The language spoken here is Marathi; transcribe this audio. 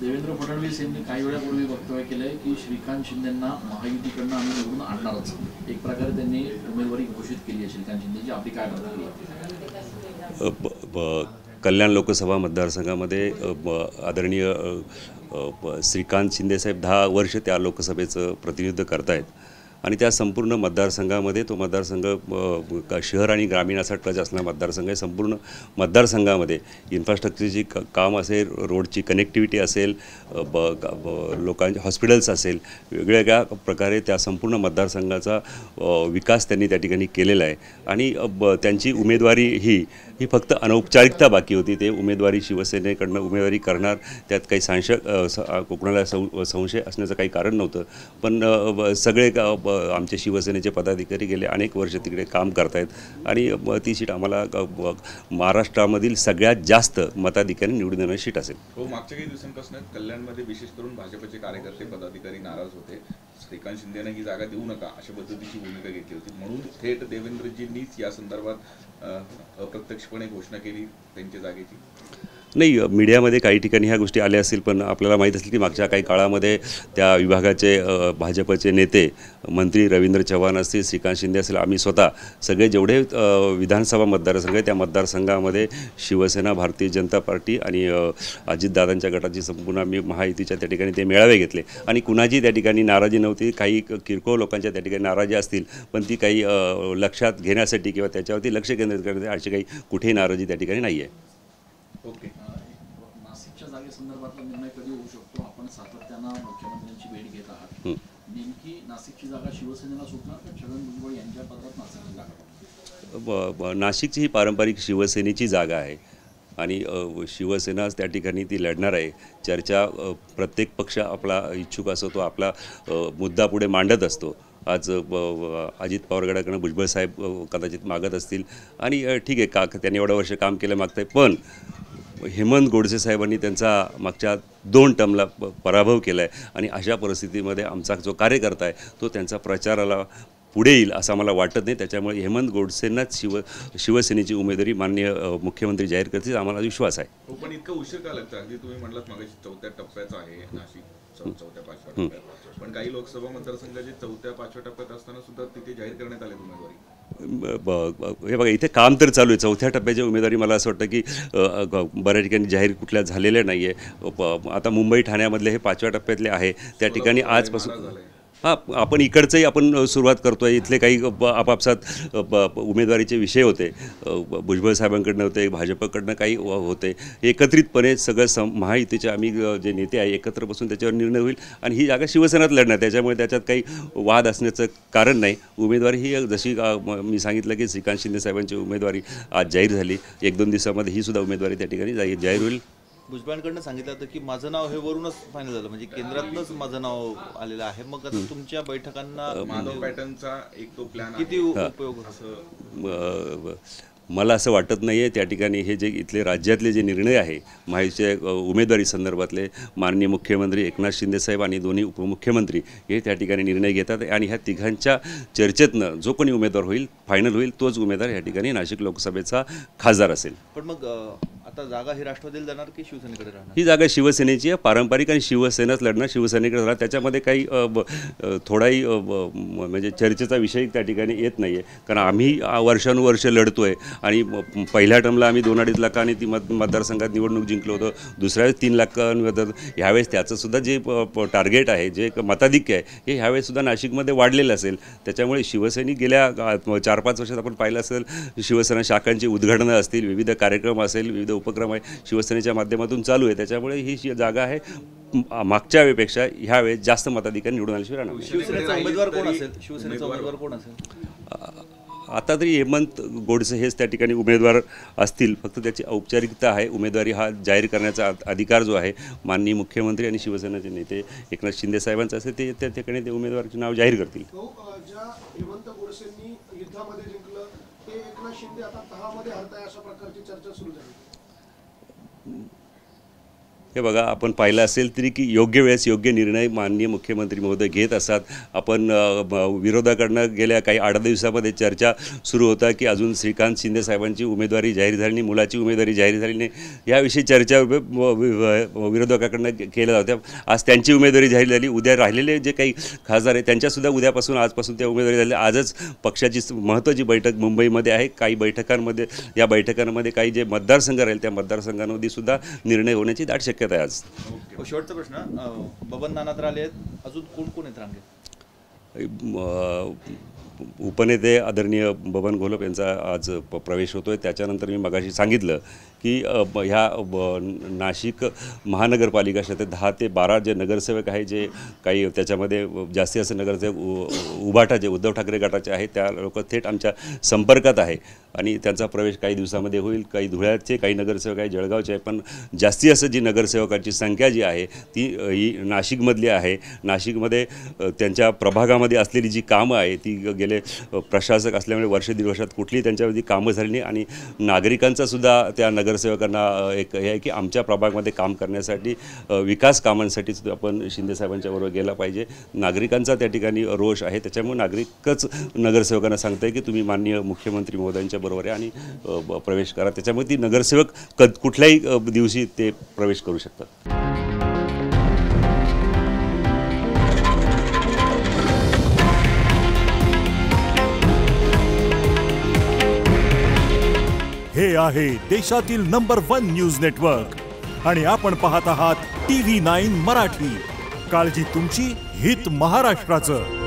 देवेंद्र फडणवीस यांनी काही वेळापूर्वी वक्तव्य केलंय की श्रीकांत शिंदेंना महायुतीकडनं आम्ही निवडून आणणारच. एक प्रकारे त्यांनी उमेदवारी घोषित केली आहे श्रीकांत शिंदेची. आपली काय प्रतिक्रिया? कल्याण लोकसभा मतदारसंघामध्ये आदरणीय श्रीकांत शिंदेसाहेब 10 वर्ष त्या लोकसभेचं प्रतिनिधित्व करतायत आणि त्या संपूर्ण मतदारसंघामध्ये तो मतदारसंघ शहर आणि ग्रामीण असा टच असणारा मतदारसंघ आहे. संपूर्ण मतदारसंघामध्ये इन्फ्रास्ट्रक्चरची काम असेल, रोडची कनेक्टिव्हिटी असेल, लोकांचे हॉस्पिटल्स असेल, वेगवेगळ्या प्रकारे त्या संपूर्ण मतदारसंघाचा विकास त्यांनी त्या ठिकाणी केलेला आहे. आणि त्यांची उमेदवारी ही फक्त अनौपचारिकता बाकी होती. ते उमेदवारी शिवसेनेकडनं उमेदवारी करणार, त्यात काही कोणाला संशय असण्याचं काही कारण नव्हतं. पण सगळे आमचे शिवसेनेचे पदाधिकारी गेले अनेक वर्ष तिकडे काम करतायत आणि ती सीट आम्हाला महाराष्ट्रामधील सगळ्यात जास्त मताधिकारी निवडून येणारी सीट असेल. हो, मागच्या काही दिवसांपासून कल्याणमध्ये विशेष करून भाजपचे कार्यकर्ते पदाधिकारी नाराज होते. श्रीकांत शिंदेने ही जागा देऊ नका अशा पद्धतीची भूमिका घेतली होती. म्हणून थेट देवेंद्रजींनीच या संदर्भात अप्रत्यक्षपणे घोषणा केली त्यांच्या जागेची. नाही, मीडियामध्ये काही ठिकाणी ह्या गोष्टी आल्या असतील, पण आपल्याला माहीत असेल की मागच्या काही काळामध्ये त्या विभागाचे भाजपचे नेते मंत्री रवींद्र चव्हाण असतील, श्रीकांत शिंदे असेल, आम्ही स्वतः सगळे जेवढे विधानसभा मतदारसंघ आहे त्या मतदारसंघामध्ये शिवसेना, भारतीय जनता पार्टी आणि अजितदादांच्या गटाची संपूर्ण आम्ही महायुतीच्या त्या ठिकाणी ते मेळावे घेतले आणि कुणाची त्या ठिकाणी नाराजी नव्हती. काही किरकोळ लोकांच्या त्या ठिकाणी नाराजी असतील, पण ती काही लक्षात घेण्यासाठी किंवा त्याच्यावरती लक्ष केंद्रित करण्यासाठी अशी काही कुठेही नाराजी त्या ठिकाणी नाही आहे. ओके. नाशिकच्या जागेसंदर्भातला निर्णय कधी होऊ शकतो? आपण सातत्यानं मुख्यमंत्र्यांची भेट घेत आहात. नेमकी नाशिकची जागा शिवसेनेला सुटणार का छगन भुजबळ यांच्या पदरात नाशिकची जागा? नाशिकची ही पारंपरिक शिवसेनेची जागा आहे आणि शिवसेनाच त्या ठिकाणी ती लढणार आहे. चर्चा प्रत्येक पक्ष आपला इच्छुक असतो, तो आपला मुद्दा पुढे मांडत असतो. आज अजित पवार गटाकडनं भुजबळ साहेब कदाचित मागत असतील आणि ठीक आहे, त्यांनी एवढं वर्ष काम केलं मागताय, पण हेमंत गोडसे साहेबांनी त्यांचा मागच्या 2 टर्मला पराभव केला आहे आणि अशा परिस्थितीमध्ये आमचा जो कार्यकर्ता आहे तो त्यांचा प्रचाराला पुढे येईल असं आम्हाला वाटत नाही. त्याच्यामुळे हेमंत गोडसेंनाच शिवसेनेची उमेदवारी माननीय मुख्यमंत्री जाहीर करतील आम्हाला विश्वास आहे. पण इतकं उशीर का लागतं? अगदी तुम्ही म्हटलात मगाशी 4थ्या टप्प्याचा आहे नाशिक, 4थ्या-5व्या टप्प्यात, पण काही लोकसभा मतदारसंघाचे 4थ्या-5व्या टप्प्यात असताना सुद्धा तिथे जाहीर करण्यात आले उमेदवारी. हे बघा, इथे काम तर चालू आहे. 4थ्या टप्प्याची उमेदवारी मला असं वाटतं की बऱ्याच ठिकाणी जाहीर कुठल्या झालेल्या नाही आहे. आता मुंबई ठाण्यामधले हे 5व्या टप्प्यातले आहे, त्या ठिकाणी आजपासून आपण इकडचंही आपण सुरुवात करतो आहे. इथले काही आपापसात उमेदवारीचे विषय होते, भुजबळ साहेबांकडनं होते, भाजपकडनं काही होते. एकत्रितपणे सगळं महायुतीचे आम्ही जे नेते आहे एकत्र बसून त्याच्यावर निर्णय होईल आणि ही जागा शिवसेनेत लढणार. त्याच्यामुळे त्याच्यात काही वाद असण्याचं कारण नाही. उमेदवारी ही जशी मी सांगितलं की श्रीकांत शिंदे साहेबांची उमेदवारी आज जाहीर झाली, 1-2 दिवसामध्ये ही सुद्धा उमेदवारी त्या ठिकाणी जाहीर होईल. भुजबळांकडनं सांगितलं होतं की माझं नाव हे वरूनच फायनल झालं, म्हणजे केंद्रातूनच माझं नाव आलेलं आहे. मग आता तुमच्या बैठकांना माधव पॅटर्नचा एक तो प्लॅन किती उपयोग असं मला असं वाटत नाही आहे. त्या ठिकाणी हे जे इथले राज्यातले जे निर्णय आहे महायुतीच्या उमेदवारी संदर्भातले माननीय मुख्यमंत्री एकनाथ शिंदेसाहेब आणि दोन्ही उपमुख्यमंत्री हे त्या ठिकाणी निर्णय घेतात आणि ह्या तिघांच्या चर्चेतनं जो कोणी उमेदवार होईल, फायनल होईल, तोच उमेदवार या ठिकाणी नाशिक लोकसभेचा खासदार असेल. पण मग आता जागा ही राष्ट्रवादीला जाणार की शिवसेनेकडे राहणार? ही जागा शिवसेनेची आहे, पारंपरिक, आणि शिवसेनाच लढणार, शिवसेनेकडे राहणार. त्याच्यामध्ये काही थोडाही म्हणजे चर्चेचा विषय त्या ठिकाणी येत नाही आहे. कारण आम्ही वर्षानुवर्ष लढतो आहे आणि पहिल्या टर्मला आम्ही 2-2.5 लाखांनी ती मतदारसंघात निवडणूक जिंकलो होतो. दुसऱ्या 3 लाखांमध्ये ह्यावेळेस त्याचंसुद्धा जे टार्गेट आहे, जे मताधिक्य आहे, हे ह्यावेळेससुद्धा नाशिकमध्ये वाढलेलं असेल. त्याच्यामुळे शिवसैनिक गेल्या 4-5 वर्षात आपण पाहिलं असेल, शिवसेना शाखांची उद्घाटनं असतील, विविध कार्यक्रम असेल, विविध उपक्रम आहे शिवसेनेच्या माध्यमातून चालू आहे. त्याच्यामुळे ही जागा आहे मागच्या वेळेपेक्षा ह्यावेळेस जास्त मताधिकारी निवडून आल्याशिवाय राहणार. शिवसेनेचा उमेदवार कोण असेल? शिवसेनेचा उमेदवार कोण असेल? आता तरी हेमंत गोडसे हेच त्या ठिकाणी उमेदवार असतील. फक्त त्याची औपचारिकता आहे. उमेदवारी हा जाहीर करण्याचा अधिकार जो आहे माननीय मुख्यमंत्री आणि शिवसेनेचे नेते एकनाथ शिंदे साहेबांचं असेल, ते त्या ठिकाणी ते उमेदवाराचे नाव जाहीर करतील. ज्या हेमंत गोडसेंनी युद्धामध्ये जिंकलं ते एकनाथ शिंदे आता 10 मध्ये हरताय अशा प्रकारची चर्चा सुरू झाली. हे बघा, आपण पाहिलं असेल तरी की योग्य वेळेस योग्य निर्णय माननीय मुख्यमंत्री महोदय घेत असतात. आपण विरोधाकडनं गेल्या काही 8 दिवसामध्ये चर्चा सुरू होता की अजून श्रीकांत शिंदे साहेबांची उमेदवारी जाहीर झाली नाही, मुलाची उमेदवारी जाहीर झाली नाही, याविषयी चर्चा विरोधकाकडनं केल्या होत्या. आज त्यांची उमेदवारी जाहीर झाली. उद्या राहिलेले जे काही खासदार आहेत त्यांच्यासुद्धा उद्यापासून आजपासून त्या उमेदवारी झाली. आजच पक्षाची महत्त्वाची बैठक मुंबईमध्ये आहे. काही बैठकांमध्ये या बैठकांमध्ये काही जे मतदारसंघ राहील त्या मतदारसंघांमध्ये सुद्धा निर्णय होण्याची दाट शक्यता आहे आज. शेवटचा प्रश्न, बबन नाना तर आले आहेत, अजून कोण कोण आहेत रांगेत? उपनेते आदरणीय बबन घोलप यांचा आज प्रवेश होतो आहे. त्याच्यानंतर मी मगाशी सांगितलं की ह्या नाशिक महानगरपालिका क्षेत्रात 10 ते 12 जे नगरसेवक आहे, जे काही त्याच्यामध्ये जास्तीत जास्त नगरसेवक उभाटा जे उद्धव ठाकरे गटाचे आहेत त्या लोक थेट आमच्या संपर्कात आहे आणि त्यांचा प्रवेश काही दिवसामध्ये होईल. काही धुळ्याचे काही नगरसेवक आहे, जळगावचे आहे, पण जास्तीत जास्त जी नगरसेवकांची संख्या जी आहे ती ही नाशिकमधली आहे. नाशिकमध्ये त्यांच्या प्रभागामध्ये असलेली जी कामं आहे ती गेले प्रशासक असल्यामुळे वर्ष दीड वर्षात कुठलीही त्यांच्यावरती कामं झाली नाही आणि नागरिकांचासुद्धा त्या नगरसेवकांना एक हे आहे की आमच्या प्रभागामध्ये काम करण्यासाठी विकास कामांसाठी सुद्धा आपण शिंदेसाहेबांच्या बरोबर गेला पाहिजे. नागरिकांचा त्या ठिकाणी रोष आहे, त्याच्यामुळे नागरिकच नगरसेवकांना सांगताय की तुम्ही माननीय मुख्यमंत्री महोदयांच्या बरोबर आहे आणि प्रवेश करा. त्याच्यामुळे ती नगरसेवक कुठल्याही दिवशी ते प्रवेश करू शकतात. हे आहे देशातील नंबर 1 न्यूज नेटवर्क आणि आपण पाहत आहात TV9 मराठी. काळजी तुमची, हित महाराष्ट्राचं.